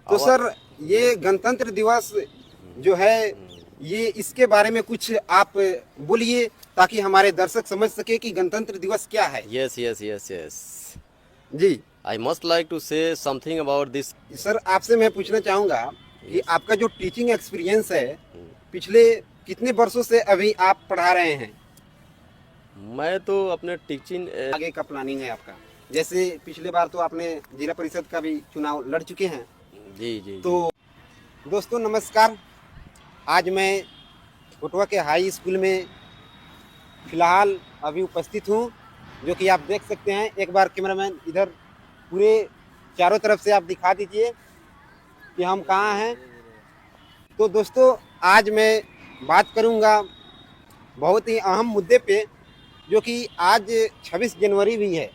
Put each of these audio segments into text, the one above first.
तो सर ये गणतंत्र दिवस जो है ये इसके बारे में कुछ आप बोलिए ताकि हमारे दर्शक समझ सके कि गणतंत्र दिवस क्या है। Yes. जी I must like to say something about this. Sir, आपसे मैं पूछना चाहूंगा कि आपका जो टीचिंग एक्सपीरियंस है पिछले कितने वर्षों से अभी आप पढ़ा रहे हैं। मैं तो अपने टीचिंग आगे का प्लानिंग है आपका, जैसे पिछले बार तो आपने जिला परिषद का भी चुनाव लड़ चुके हैं। जी। तो दोस्तों नमस्कार, आज मैं कोटवा के हाई स्कूल में फिलहाल अभी उपस्थित हूँ, जो कि आप देख सकते हैं। एक बार कैमरामैन इधर पूरे चारों तरफ से आप दिखा दीजिए कि हम कहाँ हैं। तो दोस्तों आज मैं बात करूँगा बहुत ही अहम मुद्दे पे, जो कि आज 26 जनवरी भी है।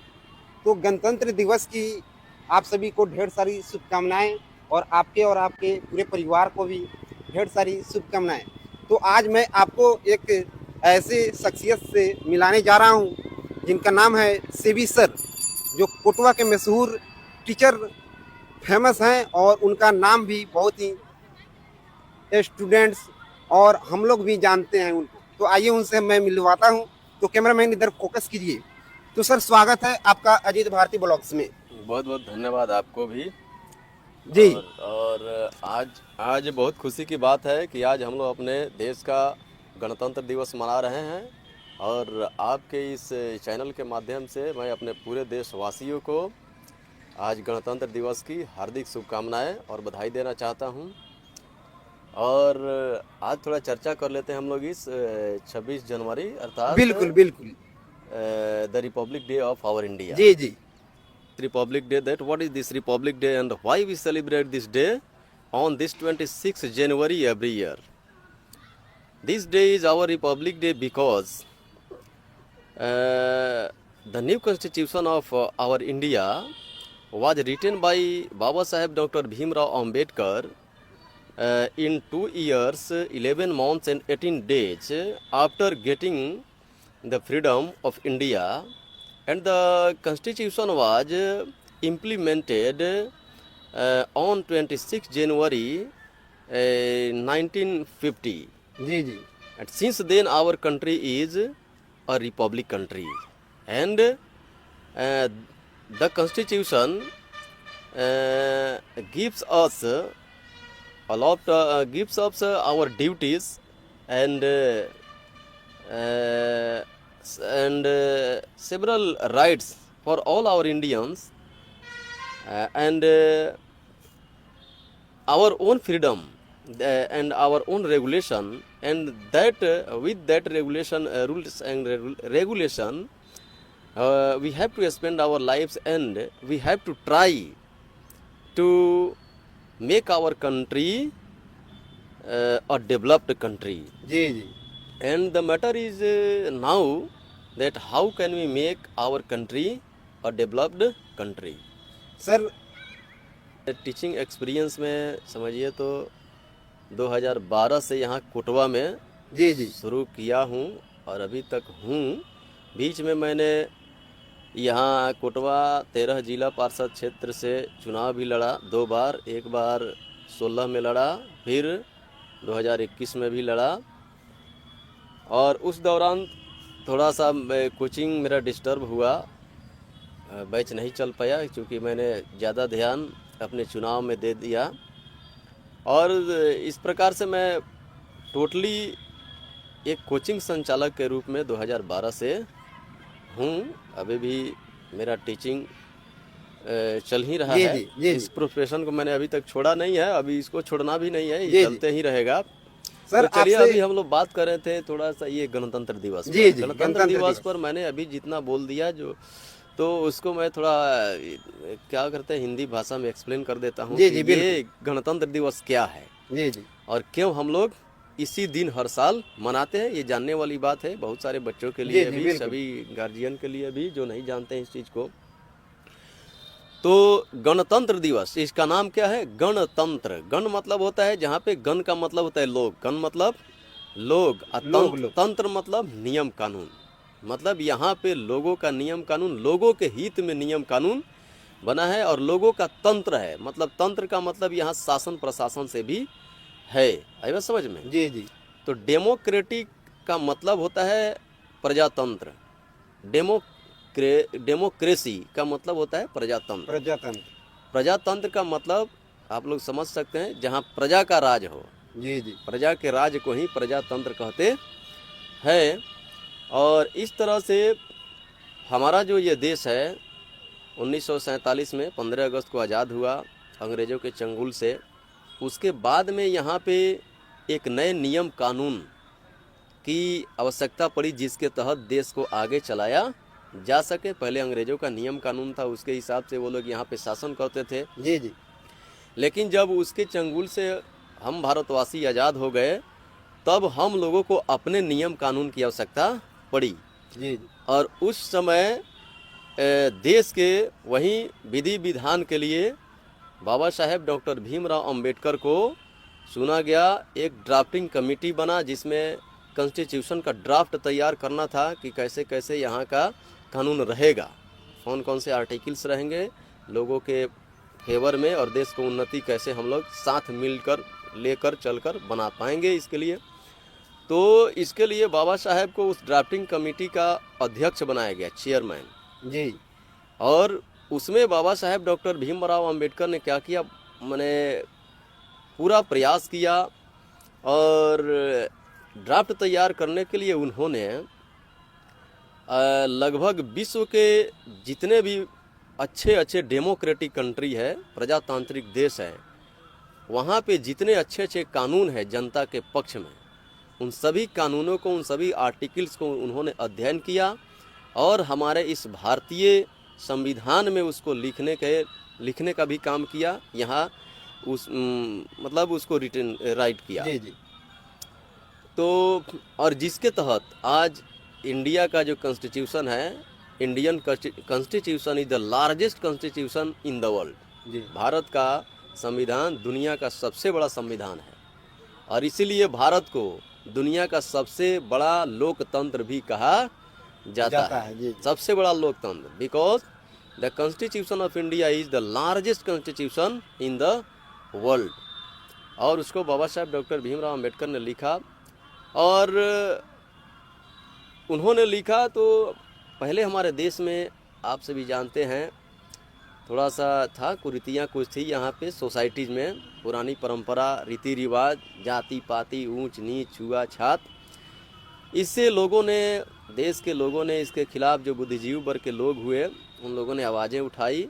तो गणतंत्र दिवस की आप सभी को ढेर सारी शुभकामनाएं और आपके पूरे परिवार को भी ढेर सारी शुभकामनाएं। तो आज मैं आपको एक ऐसे शख्सियत से मिलाने जा रहा हूं जिनका नाम है सेबी सर, जो कोटवा के मशहूर टीचर फेमस हैं और उनका नाम भी बहुत ही स्टूडेंट्स और हम लोग भी जानते हैं उनको। तो आइए उनसे मैं मिलवाता हूं। तो कैमरामैन इधर फोकस कीजिए। तो सर स्वागत है आपका अजीत भारती ब्लॉग्स में। बहुत बहुत धन्यवाद आपको भी जी और आज बहुत खुशी की बात है कि आज हम लोग अपने देश का गणतंत्र दिवस मना रहे हैं और आपके इस चैनल के माध्यम से मैं अपने पूरे देशवासियों को आज गणतंत्र दिवस की हार्दिक शुभकामनाएं और बधाई देना चाहता हूं। और आज थोड़ा चर्चा कर लेते हैं हम लोग इस 26 जनवरी अर्थात बिल्कुल the republic day of our India. जी Republic Day, that what is this Republic Day and why we celebrate this day on this 26th January every year. This day is our Republic Day because the new constitution of our India was written by Baba Saheb Dr. Bhimrao Ambedkar in 2 years, 11 months and 18 days after getting the freedom of India. And the constitution was implemented on 26 January 1950. जी And since then our country is a republic country. And the constitution gives us a lot, gives us our duties and several rights for all our Indians and our own freedom and our own regulation, and that with that regulation rules and regulation we have to spend our lives and we have to try to make our country a developed country. जी And the matter is now that how can we make our country a developed country. Sir teaching experience में समझिए तो 2012 से यहाँ कोटवा में जी शुरू किया हूँ और अभी तक हूँ। बीच में मैंने यहाँ कोटवा 13 जिला पार्षद क्षेत्र से चुनाव भी लड़ा 2 बार, एक बार 16 में लड़ा, फिर 2021 में भी लड़ा। और उस दौरान थोड़ा सा कोचिंग मेरा डिस्टर्ब हुआ, बैच नहीं चल पाया क्योंकि मैंने ज़्यादा ध्यान अपने चुनाव में दे दिया। और इस प्रकार से मैं टोटली एक कोचिंग संचालक के रूप में 2012 से हूँ। अभी भी मेरा टीचिंग चल ही रहा है। इस प्रोफेशन को मैंने अभी तक छोड़ा नहीं है, अभी इसको छोड़ना भी नहीं है, ये चलते ही रहेगा। सर तो चलिए अभी हम लोग बात कर रहे थे थोड़ा सा ये गणतंत्र दिवस पर। गणतंत्र दिवस पर मैंने अभी जितना बोल दिया जो, तो उसको मैं थोड़ा क्या करते हैं हिंदी भाषा में एक्सप्लेन कर देता हूँ कि ये गणतंत्र दिवस क्या है और क्यों हम लोग इसी दिन हर साल मनाते हैं। ये जानने वाली बात है बहुत सारे बच्चों के लिए भी, सभी गार्जियन के लिए भी जो नहीं जानते हैं इस चीज़ को। तो गणतंत्र दिवस, इसका नाम क्या है? गणतंत्र। गण मतलब होता है, जहाँ पे गण का मतलब होता है लोग, गण मतलब लोग, तंत्र मतलब नियम कानून। मतलब यहाँ पे लोगों का नियम कानून, लोगों के हित में नियम कानून बना है और लोगों का तंत्र है। मतलब तंत्र का मतलब यहाँ शासन प्रशासन से भी है। आई बात समझ में? जी जी। तो डेमोक्रेटिक का मतलब होता है प्रजातंत्र, डेमोक्रेसी का मतलब होता है प्रजातंत्र। प्रजातंत्र। प्रजातंत्र का मतलब आप लोग समझ सकते हैं, जहाँ प्रजा का राज हो, जी जी। प्रजा के राज को ही प्रजातंत्र कहते हैं। और इस तरह से हमारा जो ये देश है 1947 में 15 अगस्त को आज़ाद हुआ अंग्रेज़ों के चंगुल से। उसके बाद में यहाँ पे एक नए नियम कानून की आवश्यकता पड़ी, जिसके तहत देश को आगे चलाया जा सके। पहले अंग्रेज़ों का नियम कानून था, उसके हिसाब से वो लोग यहाँ पे शासन करते थे। जी जी। लेकिन जब उसके चंगुल से हम भारतवासी आज़ाद हो गए, तब हम लोगों को अपने नियम कानून की आवश्यकता पड़ी। जी जी। और उस समय देश के वही विधि विधान के लिए बाबा साहेब डॉक्टर भीमराव अंबेडकर को चुना गया। एक ड्राफ्टिंग कमेटी बना, जिसमें कॉन्स्टिट्यूशन का ड्राफ्ट तैयार करना था कि कैसे कैसे यहाँ का कानून रहेगा, कौन कौन से आर्टिकल्स रहेंगे लोगों के फेवर में, और देश को उन्नति कैसे हम लोग साथ मिलकर लेकर चलकर बना पाएंगे। इसके लिए तो इसके लिए बाबा साहेब को उस ड्राफ्टिंग कमेटी का अध्यक्ष बनाया गया, चेयरमैन। जी। और उसमें बाबा साहेब डॉक्टर भीमराव अंबेडकर ने क्या किया, मैंने पूरा प्रयास किया और ड्राफ्ट तैयार करने के लिए उन्होंने लगभग विश्व के जितने भी अच्छे अच्छे डेमोक्रेटिक कंट्री है, प्रजातांत्रिक देश है, वहाँ पे जितने अच्छे अच्छे कानून हैं जनता के पक्ष में, उन सभी कानूनों को, उन सभी आर्टिकल्स को उन्होंने अध्ययन किया और हमारे इस भारतीय संविधान में उसको लिखने का भी काम किया। यहाँ मतलब उसको राइट किया। जी जी। तो और जिसके तहत आज इंडिया का जो कॉन्स्टिट्यूशन है, Indian constitution is the largest constitution in the world. जी। भारत का संविधान दुनिया का सबसे बड़ा संविधान है और इसीलिए भारत को दुनिया का सबसे बड़ा लोकतंत्र भी कहा जाता है। जी। सबसे बड़ा लोकतंत्र, because the constitution of India is the largest constitution in the world. और उसको बाबा साहेब डॉक्टर भीमराव अंबेडकर ने लिखा। और उन्होंने लिखा तो पहले हमारे देश में, आप सभी जानते हैं, थोड़ा सा था, कुरीतियाँ कुछ थी यहाँ पे सोसाइटीज़ में, पुरानी परंपरा, रीति रिवाज, जाति पाति, ऊंच नीच, छुआछात, इससे लोगों ने, देश के लोगों ने इसके खिलाफ, जो बुद्धिजीवी वर्ग के लोग हुए, उन लोगों ने आवाज़ें उठाई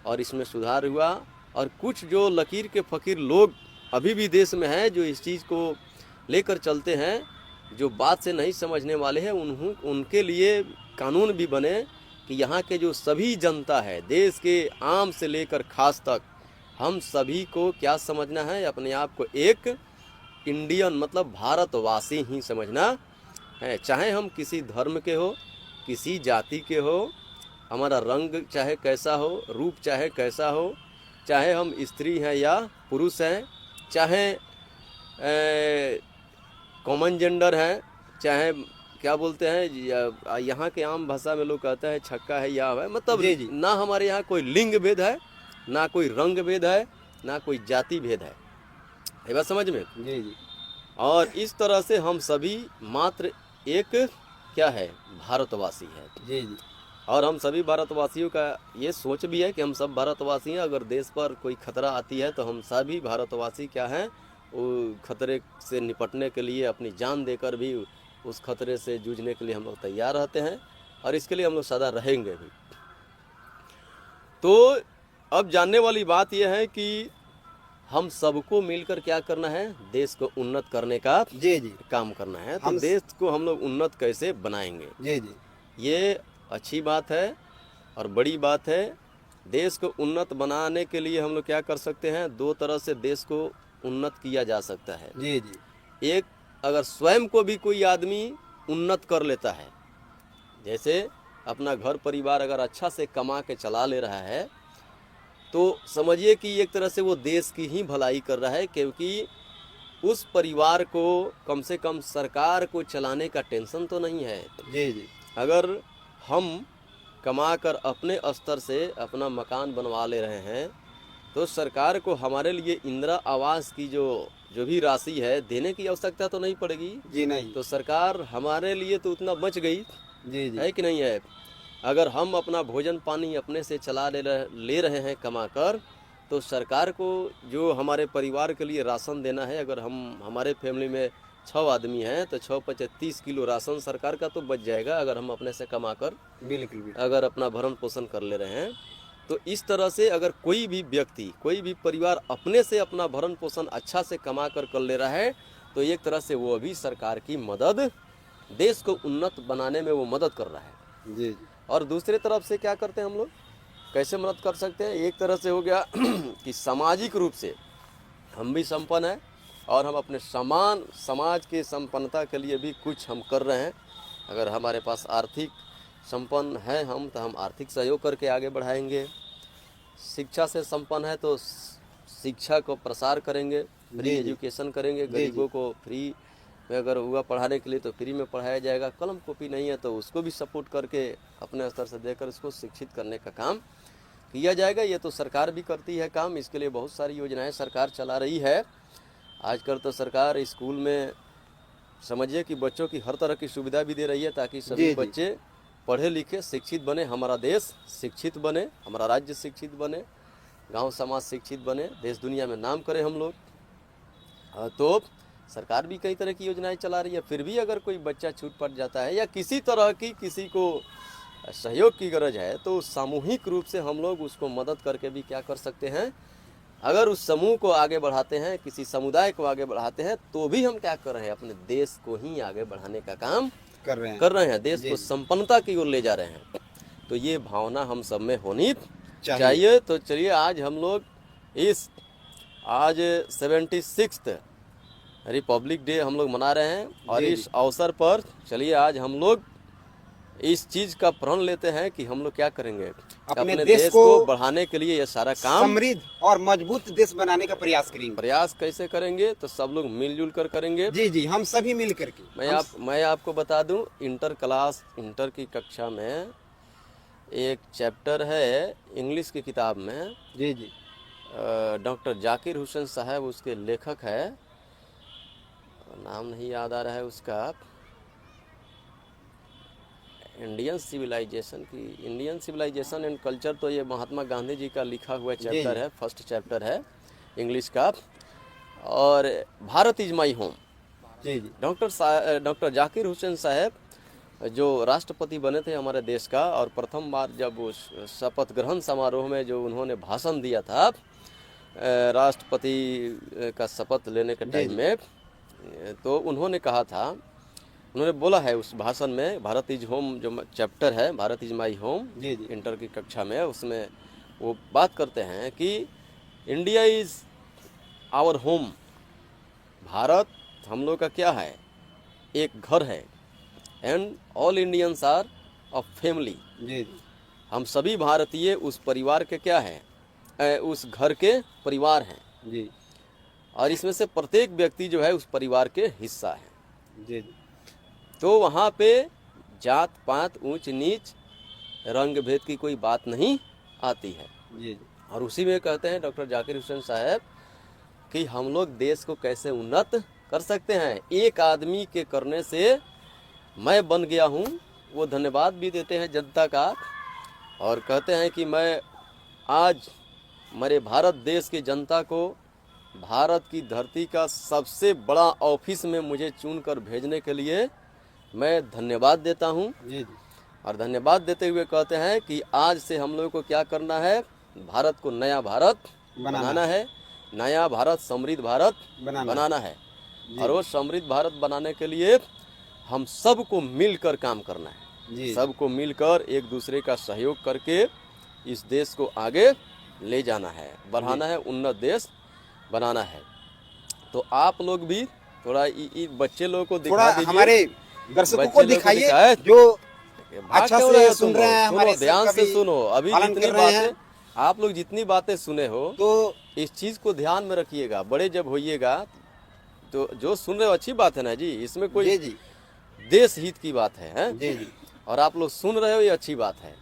और इसमें सुधार हुआ। और कुछ जो लकीर के फ़कीर लोग अभी भी देश में हैं, जो इस चीज़ को लेकर चलते हैं, जो बात से नहीं समझने वाले हैं, उनके लिए कानून भी बने कि यहाँ के जो सभी जनता है, देश के आम से लेकर खास तक, हम सभी को क्या समझना है, अपने आप को एक इंडियन मतलब भारतवासी ही समझना है। चाहे हम किसी धर्म के हो, किसी जाति के हो, हमारा रंग चाहे कैसा हो, रूप चाहे कैसा हो, चाहे हम स्त्री हैं या पुरुष हैं, चाहे कॉमन जेंडर है, चाहे क्या बोलते हैं, यहाँ के आम भाषा में लोग कहते हैं छक्का है या है, मतलब जी। ना हमारे यहाँ कोई लिंग भेद है, ना कोई रंग भेद है, ना कोई जाति भेद है। ये बात समझ में? जी जी। और इस तरह से हम सभी मात्र एक क्या है, भारतवासी है। जी जी। और हम सभी भारतवासियों का ये सोच भी है कि हम सब भारतवासी हैं। अगर देश पर कोई खतरा आती है तो हम सभी भारतवासी क्या हैं, वो खतरे से निपटने के लिए अपनी जान देकर भी उस खतरे से जूझने के लिए हम लोग तैयार रहते हैं और इसके लिए हम लोग सदा रहेंगे भी। तो अब जानने वाली बात यह है कि हम सबको मिलकर क्या करना है, देश को उन्नत करने का जी जी। काम करना है। तो देश को हम लोग उन्नत कैसे बनाएंगे, जी जी, ये अच्छी बात है और बड़ी बात है। देश को उन्नत बनाने के लिए हम लोग क्या कर सकते हैं, दो तरह से देश को उन्नत किया जा सकता है। जी जी। एक, अगर स्वयं को भी कोई आदमी उन्नत कर लेता है, जैसे अपना घर परिवार अगर अच्छा से कमा के चला ले रहा है, तो समझिए कि एक तरह से वो देश की ही भलाई कर रहा है, क्योंकि उस परिवार को कम से कम सरकार को चलाने का टेंशन तो नहीं है। जी जी। अगर हम कमा कर अपने स्तर से अपना मकान बनवा ले रहे हैं, तो सरकार को हमारे लिए इंदिरा आवास की जो भी राशि है देने की आवश्यकता तो नहीं पड़ेगी। जी नहीं। तो सरकार हमारे लिए तो उतना बच गई, जी जी। है कि नहीं है। अगर हम अपना भोजन पानी अपने से चला ले रहे हैं कमा कर, तो सरकार को जो हमारे परिवार के लिए राशन देना है, अगर हमारे फैमिली में 6 आदमी हैं तो 6 पचे 30 किलो राशन सरकार का तो बच जाएगा, अगर हम अपने से कमा कर बिल्कुल बिल्कुल। अगर अपना भरण पोषण कर ले रहे हैं। तो इस तरह से अगर कोई भी व्यक्ति, कोई भी परिवार अपने से अपना भरण पोषण अच्छा से कमा कर ले रहा है, तो एक तरह से वो भी सरकार की मदद, देश को उन्नत बनाने में वो मदद कर रहा है। जी जी। और दूसरी तरफ से क्या करते हैं हम लोग, कैसे मदद कर सकते हैं? एक तरह से हो गया कि सामाजिक रूप से हम भी संपन्न हैं और हम अपने समाज के संपन्नता के लिए भी कुछ हम कर रहे हैं। अगर हमारे पास आर्थिक संपन्न है हम, तो हम आर्थिक सहयोग करके आगे बढ़ाएंगे। शिक्षा से संपन्न है तो शिक्षा को प्रसार करेंगे, फ्री एजुकेशन करेंगे, गरीबों को फ्री में अगर हुआ पढ़ाने के लिए तो फ्री में पढ़ाया जाएगा। कलम कॉपी नहीं है तो उसको भी सपोर्ट करके अपने स्तर से देकर उसको शिक्षित करने का काम किया जाएगा। ये तो सरकार भी करती है काम, इसके लिए बहुत सारी योजनाएं सरकार चला रही है। आजकल तो सरकार स्कूल में समझिए कि बच्चों की हर तरह की सुविधा भी दे रही है, ताकि सभी बच्चे पढ़े लिखे शिक्षित बने, हमारा देश शिक्षित बने, हमारा राज्य शिक्षित बने, गांव समाज शिक्षित बने, देश दुनिया में नाम करें हम लोग। तो सरकार भी कई तरह की योजनाएं चला रही है। फिर भी अगर कोई बच्चा छूट पड़ जाता है या किसी तरह की किसी को सहयोग की गरज है, तो सामूहिक रूप से हम लोग उसको मदद करके भी क्या कर सकते हैं, अगर उस समूह को आगे बढ़ाते हैं, किसी समुदाय को आगे बढ़ाते हैं, तो भी हम क्या कर रहे हैं, अपने देश को ही आगे बढ़ाने का काम कर रहे हैं, देश को संपन्नता की ओर ले जा रहे हैं। तो ये भावना हम सब में होनी चाहिए। तो चलिए आज हम लोग आज 76th रिपब्लिक डे हम लोग मना रहे हैं, और इस अवसर पर चलिए आज हम लोग इस चीज का प्रण लेते हैं कि हम लोग क्या करेंगे, अपने देश को बढ़ाने के लिए ये सारा काम, समृद्ध और मजबूत देश बनाने का प्रयास करेंगे। प्रयास कैसे करेंगे? तो सब लोग मिलजुल कर करेंगे। जी जी, हम सभी मिल करके। मैं आपको बता दूं, इंटर की कक्षा में एक चैप्टर है इंग्लिश की किताब में। जी जी। डॉक्टर जाकिर हुसैन साहब उसके लेखक है, नाम नहीं याद आ रहा है उसका, इंडियन सिविलाइजेशन एंड कल्चर, तो ये महात्मा गांधी जी का लिखा हुआ चैप्टर है, फर्स्ट चैप्टर है इंग्लिश का। और भारत इज माई होम। जी जी। डॉक्टर जाकिर हुसैन साहब जो राष्ट्रपति बने थे हमारे देश का, और प्रथम बार जब उस शपथ ग्रहण समारोह में जो उन्होंने भाषण दिया था राष्ट्रपति का शपथ लेने के टाइम में, तो उन्होंने कहा था, उन्होंने बोला है उस भाषण में, भारत इज होम जो चैप्टर है, Bharat is my home, inter की कक्षा में, उसमें वो बात करते हैं कि India is our home, Bharat हम लोग का क्या है, एक घर है, and all Indians are a family, हम सभी भारतीय उस परिवार के क्या है, उस घर के परिवार हैं जी, और इसमें से प्रत्येक व्यक्ति जो है उस परिवार के हिस्सा है जी। तो वहाँ पे जात पात ऊंच नीच रंग भेद की कोई बात नहीं आती है जी। और उसी में कहते हैं डॉक्टर जाकिर हुसैन साहब कि हम लोग देश को कैसे उन्नत कर सकते हैं, एक आदमी के करने से मैं बन गया हूँ। वो धन्यवाद भी देते हैं जनता का, और कहते हैं कि मैं आज मेरे भारत देश की जनता को भारत की धरती का सबसे बड़ा ऑफिस में मुझे चुनकर भेजने के लिए मैं धन्यवाद देता हूँ जी। और धन्यवाद देते हुए कहते हैं कि आज से हम लोगों को क्या करना है, भारत को नया भारत बनाना है, नया भारत समृद्ध भारत बनाना है। और वो समृद्ध भारत बनाने के लिए हम सबको मिलकर काम करना है, सबको मिलकर एक दूसरे का सहयोग करके इस देश को आगे ले जाना है, बढ़ाना है, उन्नत देश बनाना है। तो आप लोग भी थोड़ा बच्चे लोगों को दिखा दीजिए, हमारे दर्शकों को दिखाइए जो अच्छा से सुन रहे हैं, हमारे ध्यान से सुनो। अभी जितनी बातें आप लोग जितनी बातें सुने हो तो इस चीज को ध्यान में रखिएगा। बड़े जब होइएगा तो जो सुन रहे हो अच्छी बात है ना जी, इसमें कोई देश हित की बात है जी। और आप लोग सुन रहे हो ये अच्छी बात है।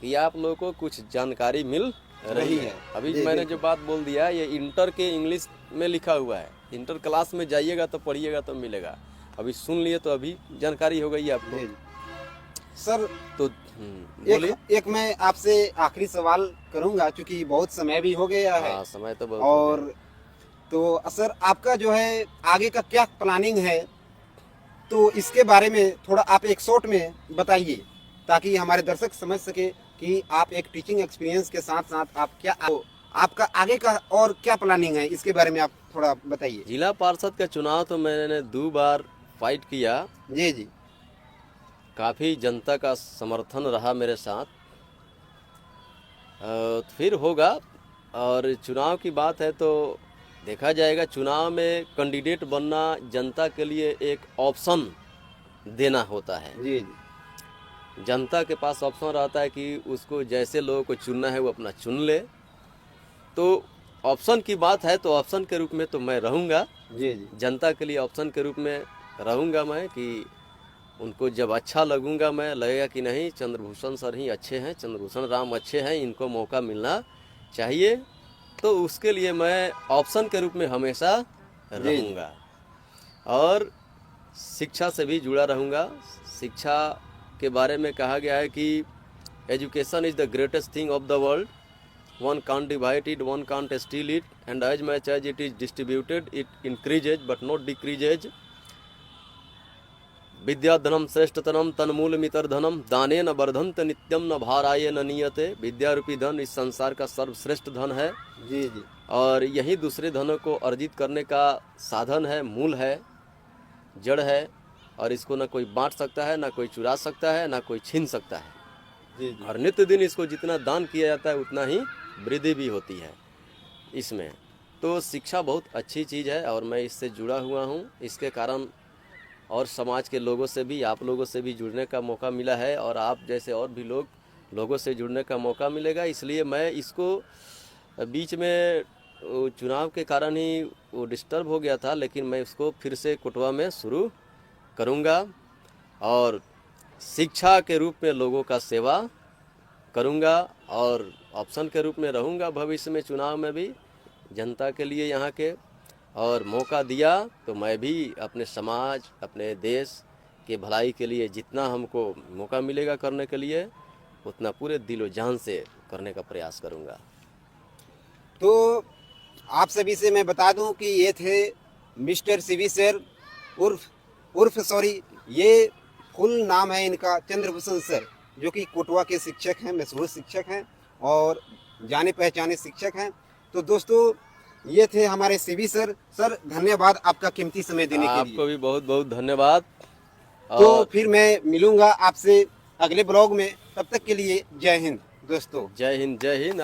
कि आप लोगों को कुछ जानकारी मिल रही है। अभी जी, मैंने बिल्कुल। जो बात बोल दिया ये इंटर के इंग्लिश में लिखा हुआ है, इंटर क्लास में जाइएगा तो पढ़िएगा तो मिलेगा। अभी सुन लिए तो अभी जानकारी हो गई आपको। जी। सर तो बोलिए। एक मैं आपसे आखिरी सवाल करूंगा, क्योंकि बहुत समय भी हो गया है। हाँ, समय तो बहुत हो गया। और तो सर आपका जो है आगे का क्या प्लानिंग है, तो इसके बारे में थोड़ा आप एक शॉर्ट में बताइए, ताकि हमारे दर्शक समझ सके कि आप एक टीचिंग एक्सपीरियंस के साथ साथ आप क्या आपका आगे का और क्या प्लानिंग है, इसके बारे में आप थोड़ा बताइए। जिला पार्षद का चुनाव तो मैंने 2 बार फाइट किया, जी जी। काफ़ी जनता का समर्थन रहा मेरे साथ। फिर होगा। और चुनाव की बात है तो देखा जाएगा। चुनाव में कैंडिडेट बनना जनता के लिए एक ऑप्शन देना होता है। जी जी। जनता के पास ऑप्शन रहता है कि उसको जैसे लोगों को चुनना है वो अपना चुन ले। तो ऑप्शन की बात है तो ऑप्शन के रूप में तो मैं रहूँगा। जी जी। जनता के लिए ऑप्शन के रूप में रहूँगा मैं, कि उनको जब अच्छा लगूंगा मैं, लगेगा कि नहीं चंद्रभूषण सर ही अच्छे हैं, चंद्रभूषण राम अच्छे हैं, इनको मौका मिलना चाहिए, तो उसके लिए मैं ऑप्शन के रूप में हमेशा रहूँगा। और शिक्षा से भी जुड़ा रहूँगा। शिक्षा के बारे में कहा गया है कि education is the greatest thing of the world, one can't divide it, one can't steal it, and as much as it is distributed it increases but not decreases. विद्याधनम श्रेष्ठतनम तन्मूल मितर धनम दाने न वर्धंत नित्यम न भाराय न नियते। विद्या रूपी धन इस संसार का सर्वश्रेष्ठ धन है। जी जी। और यही दूसरे धनों को अर्जित करने का साधन है, मूल है, जड़ है। और इसको ना कोई बांट सकता है, ना कोई चुरा सकता है, ना कोई छीन सकता है। जी जी। और नित्य दिन इसको जितना दान किया जाता है उतना ही वृद्धि भी होती है इसमें। तो शिक्षा बहुत अच्छी चीज़ है और मैं इससे जुड़ा हुआ हूँ। इसके कारण और समाज के लोगों से भी, आप लोगों से भी जुड़ने का मौका मिला है, और आप जैसे और भी लोगों से जुड़ने का मौका मिलेगा। इसलिए मैं इसको बीच में चुनाव के कारण ही वो डिस्टर्ब हो गया था, लेकिन मैं इसको फिर से कोटवा में शुरू करूँगा और शिक्षा के रूप में लोगों का सेवा करूँगा और ऑप्शन के रूप में रहूँगा भविष्य में चुनाव में भी जनता के लिए यहाँ के। और मौका दिया तो मैं भी अपने समाज, अपने देश के भलाई के लिए जितना हमको मौका मिलेगा करने के लिए, उतना पूरे दिलो जान से करने का प्रयास करूँगा। तो आप सभी से मैं बता दूं कि ये थे मिस्टर सीवी सर, ये फुल नाम है इनका चंद्रभूषण सर, जो कि कोटवा के शिक्षक हैं, मशहूर शिक्षक हैं और जाने पहचाने शिक्षक हैं। तो दोस्तों ये थे हमारे सीवी सर। सर धन्यवाद आपका कीमती समय देने के लिए। आपको भी बहुत बहुत धन्यवाद। तो फिर मैं मिलूंगा आपसे अगले ब्लॉग में, तब तक के लिए जय हिंद दोस्तों। जय हिंद, जय हिंद।